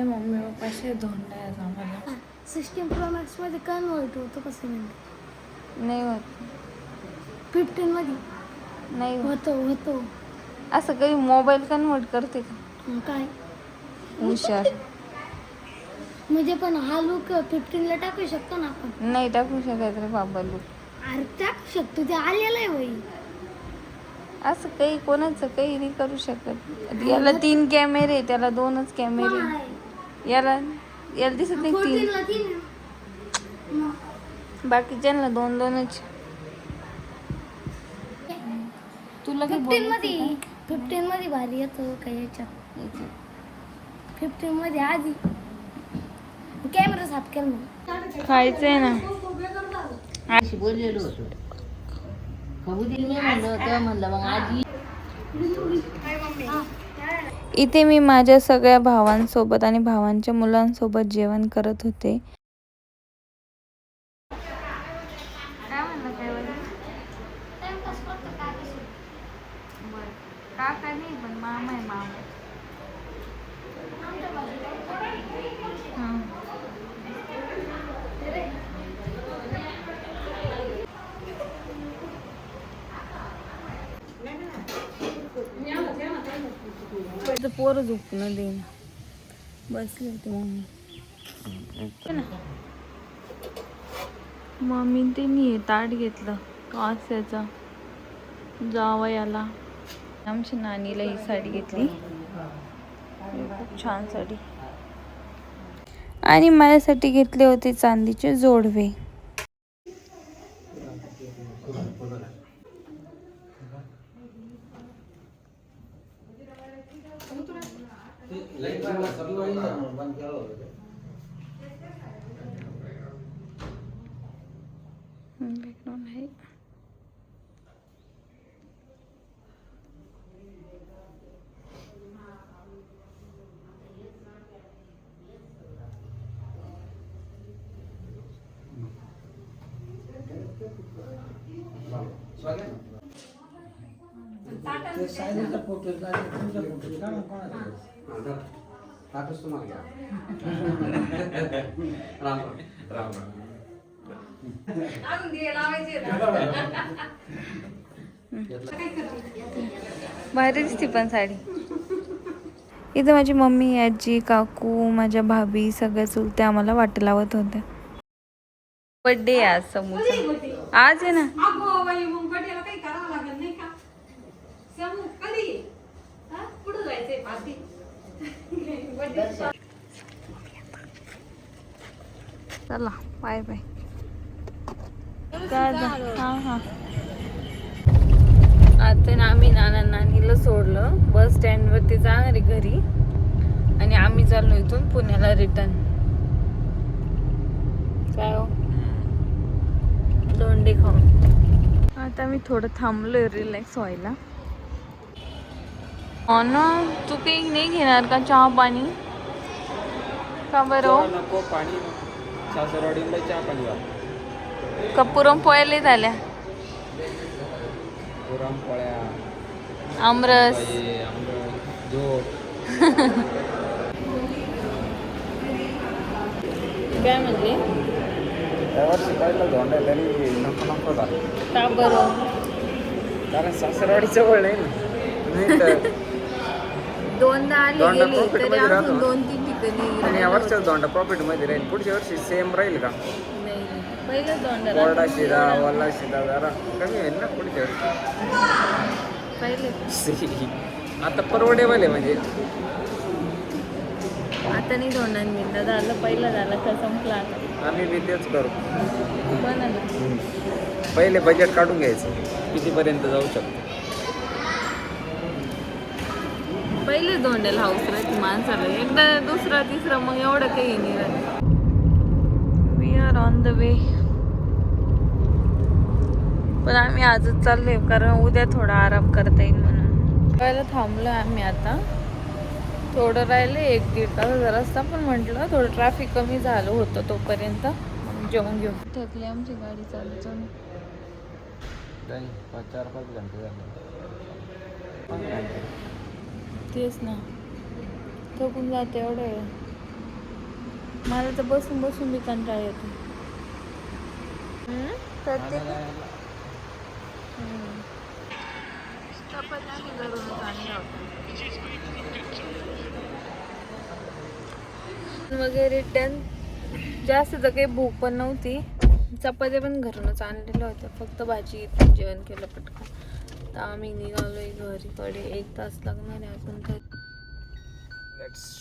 Mummy पप्पाशी धोंडा आहे आम्हाला. 16 Pro Max मध्ये कन्वर्ट होतो कसं म्हणजे नाही होत. 15 मध्ये नाही होत. होतो असं काही मोबाईल कन्वर्ट करते का? काय हुशार. म्हणजे पण हा लुक 15 ला टाकू शकतो ना आपण. नाही टाकू शकत रे बाबा लूक. अरे टाकू शकतो ते आलेलं आहे वही. असं काही कोणाचं काही नाही करू शकत. याला 3 कॅमेरे, त्याला 2च कॅमेरे. याला दिसत नाही 3. 14 ला 3 आहे. बाकीच्यांना 2-2च. तुला काही 15 मध्ये भारी येतो काय याच्यात. 15 मध्ये आधी कॅमेरा साफ केला मग खायचंय ना. अशी बोललेलो होतो खाऊ दिली नाही म्हणलं होतं म्हणलं मग आजी. इथे मी माझ्या सगळ्या भावांसोबत आणि भावांच्या मुलांसोबत जेवण करत होते. काका नाही पण मामा आहे. मामा पोरं झोपून देईन. बसले होते मम्मी त्यांनी ताट घेतलं काचाचा जावयाला. आमच्या नानीला ही साडी घेतली, खूप छान साडी. आणि माझ्यासाठी घेतले होते चांदीचे जोडवे. बॅकग्राउंड आहे. भारी दिसते पण साडी. इथं माझी मम्मी, आजी, काकू, माझ्या भाभी सगळ्या चुलत्या आम्हाला वाट लावत होत्या. बर्थडे आज समूचा आज आहे ना. चला बाय बाय. हा आता ना आम्ही नानीला सोडलं बस स्टँड वरती जाणार आहे घरी, आणि आम्ही चाललो इथून पुण्याला रिटर्न. काय हो दोंडे खाऊन. आता मी थोडं थांबलोय रिलॅक्स व्हायला. हो ना, तू काही नाही घेणार का चहा पाणी? का बरं नको पाणी सासरवाडीला चहा पाणी का पुरणपोळ्या झाल्या? पुरणपोळ्या, आमरस, काय म्हणले? यावर्षी पहिला धोंडा तरी नको झाला. का बरं? कारण सासरवाडी जवळ नाही ना. दोनदा आली धोंडा गेली profit तरी मध्ये राहतो. अजून 2-3 ठिकाणी आणि या वर्षाचा धोंडा प्रॉफिट मध्ये राहील. पुढच्या वर्षी सेम राहील का? नाही, पहिलं दोनदा कोरडा शिरा, वाला शिरा जरा कमी होईल ना पुढच्या वर्षी. पहिले आता परवडेबल म्हणजे. आता नाही दोंडा मिळता झालं, पहिला झाला का संपला. आम्ही बी तेच करू. बनलं पहिले बजेट काढून घ्यायचं कितीपर्यंत जाऊ शकतो. पहिले दोंड्याला हाऊस राहते माणसाला, एकदा दुसरा तिसरा मग एवढं काही नाही राहत. We are on the way. पण आम्ही आजच चाललोय कारण उद्या थोडा आराम करता येईल म्हणून. पहिला थांबलो आम्ही. आता थोडं राहिलं 1-1.5 तास रस्ता, पण म्हटलं थोडं ट्रॅफिक कमी झालं होतं तोपर्यंत जेवण घेऊ. थकली आमची गाडी चालू चालू. 4-5 घंटे झाले. तेच ना, थकून जाते एवढं वेळ. मला तर बसून बसून मी कंटाळा येतो. प्रत्येक चपात्या आम्ही घरूनच आणल्या होत्या वगैरे. रिटर्न जास्त तर काही भूक पण नव्हती. चपात्या पण घरूनच आणलेल्या होत्या, फक्त भाजी जेवण केलं पटकन. तर आम्ही निघालोय घरीकडे. 1 तास लागणार आहे अजून तर. लेट्स